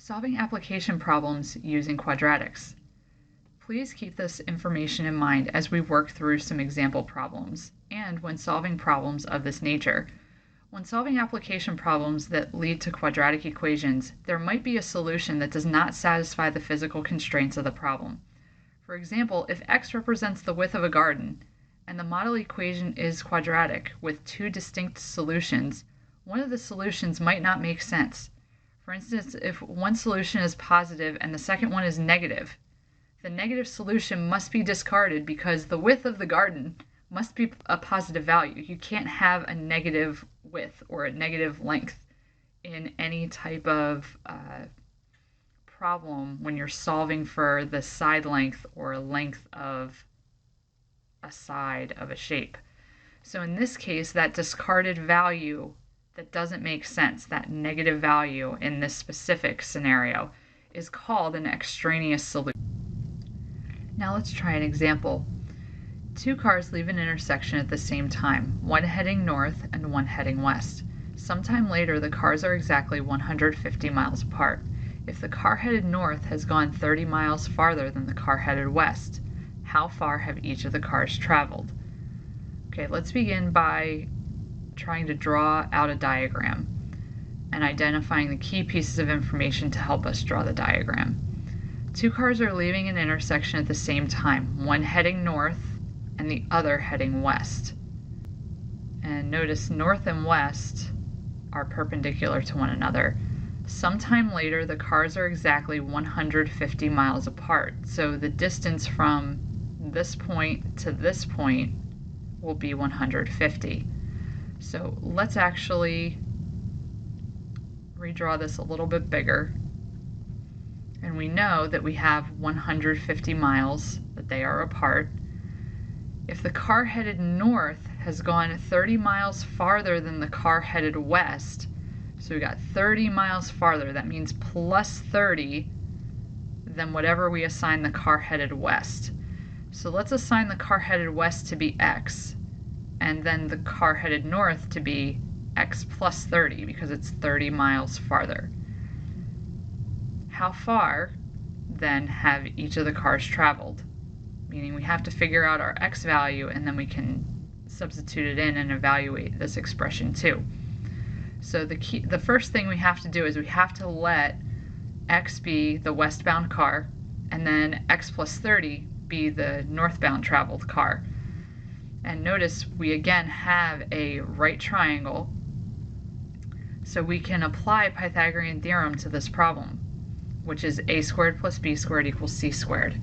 Solving application problems using quadratics. Please keep this information in mind as we work through some example problems and when solving problems of this nature. When solving application problems that lead to quadratic equations, there might be a solution that does not satisfy the physical constraints of the problem. For example, if x represents the width of a garden and the model equation is quadratic with two distinct solutions, one of the solutions might not make sense. For instance, if one solution is positive and the second one is negative, the negative solution must be discarded because the width of the garden must be a positive value. You can't have a negative width or a negative length in any type of problem when you're solving for the side length or length of a side of a shape. So in this case, that discarded value that doesn't make sense, that negative value in this specific scenario, is called an extraneous solution. Now let's try an example. Two cars leave an intersection at the same time, one heading north and one heading west. Sometime later, the cars are exactly 150 miles apart. If the car headed north has gone 30 miles farther than the car headed west, how far have each of the cars traveled? Okay, let's begin by trying to draw out a diagram and identifying the key pieces of information to help us draw the diagram. Two cars are leaving an intersection at the same time, one heading north and the other heading west. And notice north and west are perpendicular to one another. Sometime later, the cars are exactly 150 miles apart, so the distance from this point to this point will be 150. So let's actually redraw this a little bit bigger. And we know that we have 150 miles that they are apart. If the car headed north has gone 30 miles farther than the car headed west, so we got 30 miles farther, that means plus 30 than whatever we assign the car headed west. So let's assign the car headed west to be x, and then the car headed north to be x plus 30 because it's 30 miles farther. How far then have each of the cars traveled? Meaning we have to figure out our x value and then we can substitute it in and evaluate this expression too. So the first thing we have to do is we have to let x be the westbound car and then x plus 30 be the northbound traveled car. And notice we again have a right triangle, so we can apply Pythagorean theorem to this problem, which is a squared plus b squared equals c squared.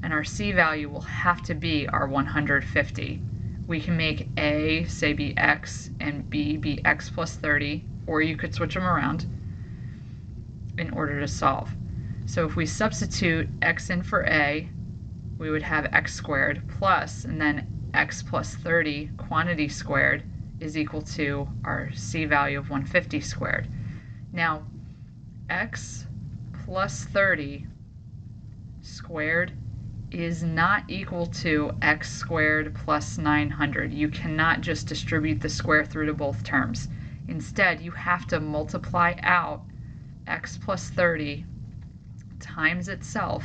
And our c value will have to be our 150. We can make a, say, be x and b be x plus 30, or you could switch them around in order to solve. So if we substitute x in for a, we would have x squared plus, and then x plus 30 quantity squared is equal to our c value of 150 squared. Now, x plus 30 squared is not equal to x squared plus 900. You cannot just distribute the square through to both terms. Instead, you have to multiply out x plus 30 times itself,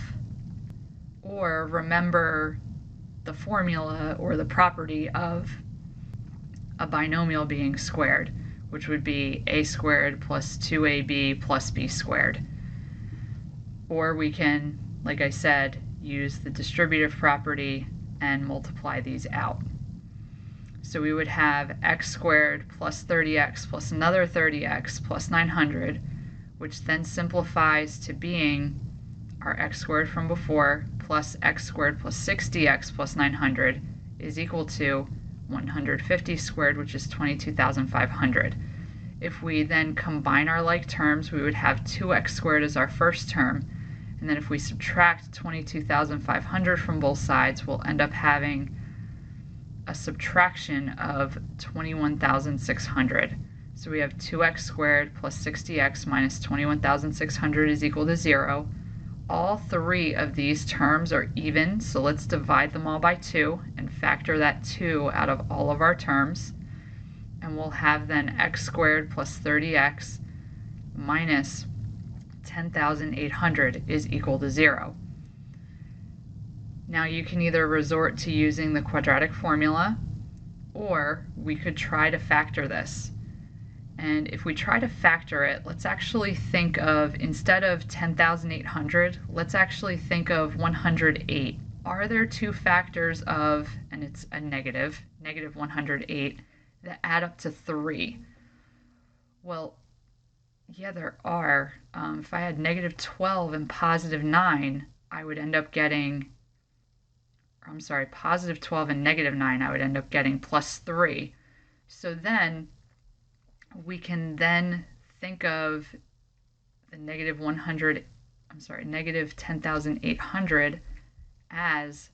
or remember the formula or the property of a binomial being squared, which would be a squared plus 2ab plus b squared. Or we can, like I said, use the distributive property and multiply these out. So we would have x squared plus 30x plus another 30x plus 900, which then simplifies to being our x squared from before plus x squared plus 60x plus 900 is equal to 150 squared, which is 22,500. If we then combine our like terms, we would have 2x squared as our first term, and then if we subtract 22,500 from both sides, we'll end up having a subtraction of 21,600. So we have 2x squared plus 60x minus 21,600 is equal to 0. All three of these terms are even, so let's divide them all by 2 and factor that 2 out of all of our terms. And we'll have then x squared plus 30x minus 10,800 is equal to 0. Now you can either resort to using the quadratic formula, or we could try to factor this. And if we try to factor it, let's actually think of, instead of 10,800, let's actually think of 108. Are there two factors of, and it's a negative 108, that add up to 3? Well, yeah, there are. If I had negative 12 and positive 9, I would end up getting, positive 12 and negative 9, I would end up getting plus 3. So then we can then think of the negative 10,800 as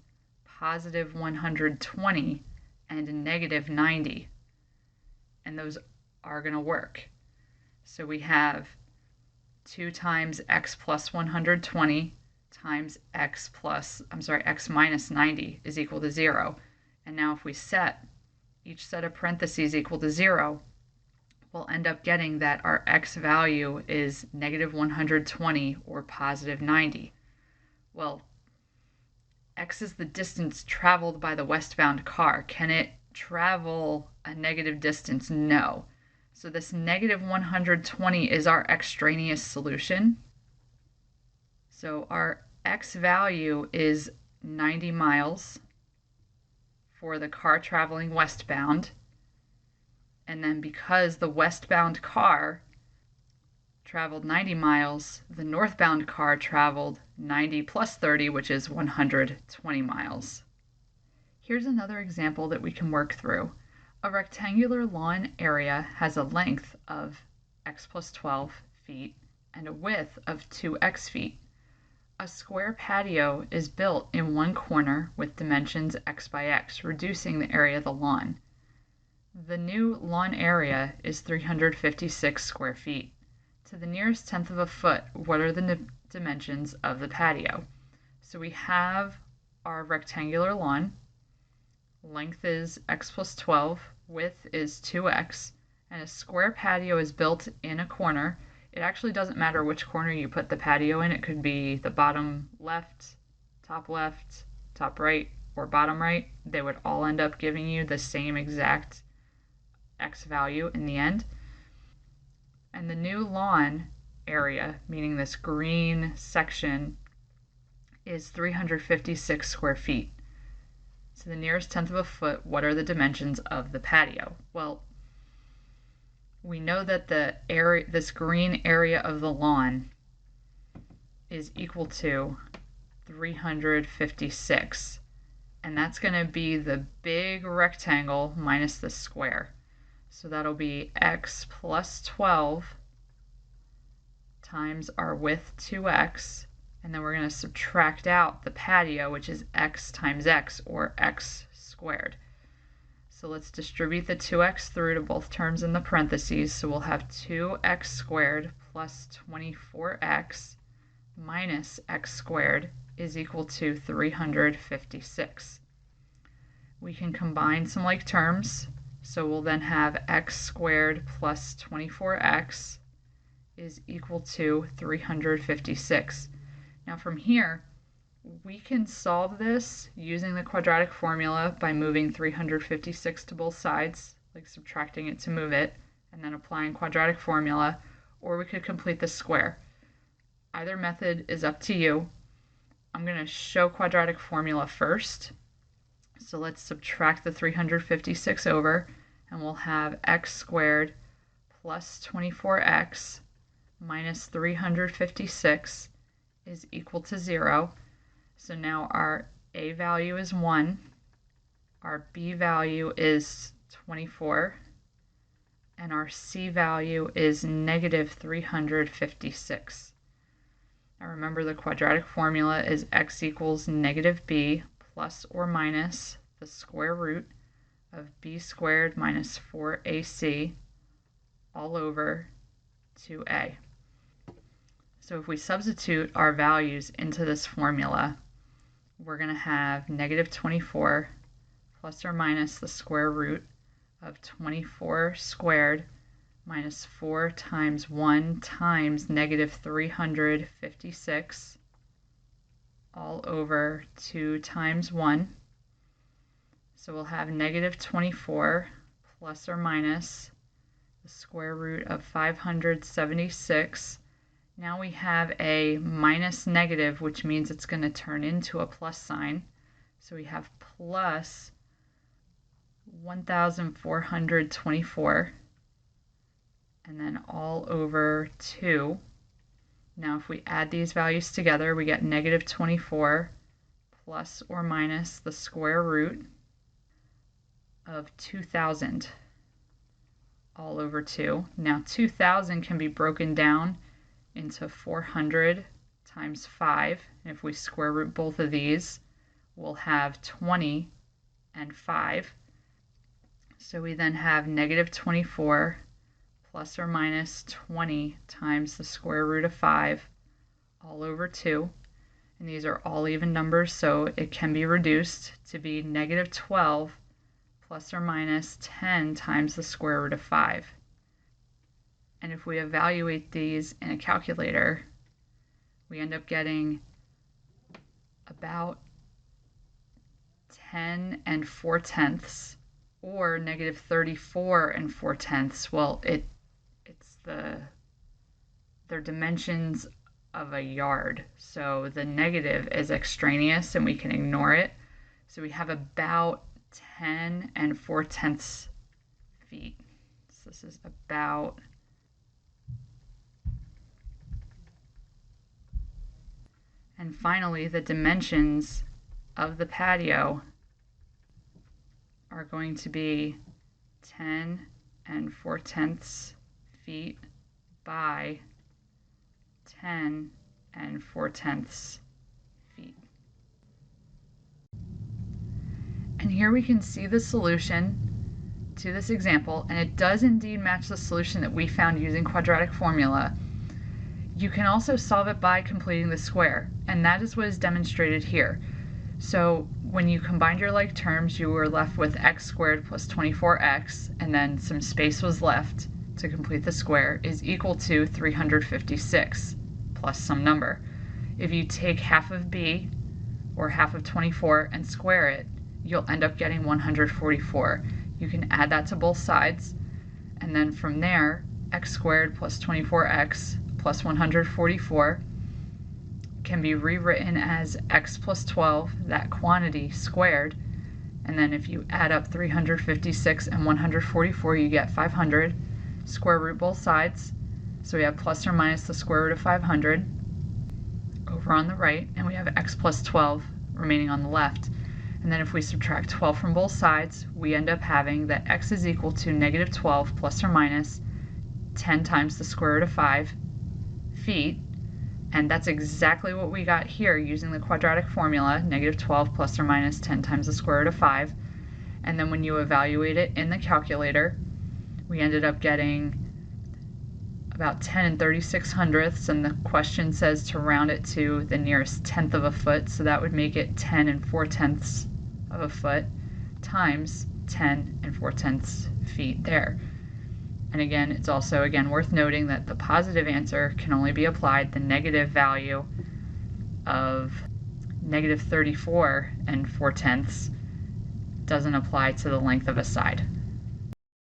positive 120 and a negative 90. And those are going to work. So we have 2 times x plus 120 times x minus 90 is equal to 0. And now if we set each set of parentheses equal to 0, we'll end up getting that our x value is negative 120 or positive 90. Well, x is the distance traveled by the westbound car. Can it travel a negative distance? No. So this negative 120 is our extraneous solution. So our x value is 90 miles for the car traveling westbound. And then because the westbound car traveled 90 miles, the northbound car traveled 90 plus 30, which is 120 miles. Here's another example that we can work through. A rectangular lawn area has a length of x plus 12 feet and a width of 2x feet. A square patio is built in one corner with dimensions x by x, reducing the area of the lawn. The new lawn area is 356 square feet. To the nearest tenth of a foot, what are the dimensions of the patio? So we have our rectangular lawn. Length is x plus 12, width is 2x, and a square patio is built in a corner. It actually doesn't matter which corner you put the patio in. It could be the bottom left, top right, or bottom right. They would all end up giving you the same exact x value in the end. And the new lawn area, meaning this green section, is 356 square feet. To the nearest tenth of a foot, what are the dimensions of the patio? Well, we know that the area, this green area of the lawn, is equal to 356, and that's going to be the big rectangle minus the square. So that'll be x plus 12 times our width 2x, and then we're going to subtract out the patio, which is x times x, or x squared. So let's distribute the 2x through to both terms in the parentheses. So we'll have 2x squared plus 24x minus x squared is equal to 356. We can combine some like terms. So we'll then have x squared plus 24x is equal to 356. Now from here, we can solve this using the quadratic formula by moving 356 to both sides, like subtracting it to move it, and then applying quadratic formula, or we could complete the square. Either method is up to you. I'm going to show quadratic formula first. So let's subtract the 356 over, and we'll have x squared plus 24x minus 356 is equal to 0. So now our a value is 1, our b value is 24, and our c value is negative 356. Now remember, the quadratic formula is x equals negative b plus or minus the square root of b squared minus 4ac all over 2a. So if we substitute our values into this formula, we're going to have negative 24 plus or minus the square root of 24 squared minus 4 times 1 times negative 356 all over 2 times 1. So we'll have negative 24 plus or minus the square root of 576. Now we have a minus negative, which means it's going to turn into a plus sign. So we have plus 1,424, and then all over 2. Now if we add these values together, we get negative 24 plus or minus the square root of 2,000 all over 2. Now 2,000 can be broken down into 400 times 5. And if we square root both of these, we'll have 20 and 5. So we then have negative 24 plus or minus 20 times the square root of 5 all over 2. And these are all even numbers, so it can be reduced to be negative 12 plus or minus 10 times the square root of 5. And if we evaluate these in a calculator, we end up getting about 10 and 4/10, or negative 34 and 4/10. Well, they're dimensions of a yard. So the negative is extraneous and we can ignore it. So we have about 10 and 4/10 feet. So this is about And finally, the dimensions of the patio are going to be 10 and 4/10 feet by 10 and 4/10 feet. And here we can see the solution to this example, and it does indeed match the solution that we found using quadratic formula. You can also solve it by completing the square, and that is what is demonstrated here. So when you combined your like terms, you were left with x squared plus 24x, and then some space was left to complete the square, is equal to 356 plus some number. If you take half of b, or half of 24, and square it, you'll end up getting 144. You can add that to both sides, and then from there, x squared plus 24x plus 144 can be rewritten as x plus 12, that quantity, squared. And then if you add up 356 and 144, you get 500. Square root both sides. So we have plus or minus the square root of 500 over on the right, and we have x plus 12 remaining on the left. And then if we subtract 12 from both sides, we end up having that x is equal to negative 12 plus or minus 10 times the square root of 5 feet. And that's exactly what we got here using the quadratic formula, negative 12 plus or minus 10 times the square root of 5. And then when you evaluate it in the calculator, we ended up getting about 10 and 36/100ths, and the question says to round it to the nearest tenth of a foot, so that would make it 10 and 4/10 of a foot times 10 and 4/10 feet there. And again, it's also worth noting that the positive answer can only be applied. The negative value of negative 34 and 4/10 doesn't apply to the length of a side.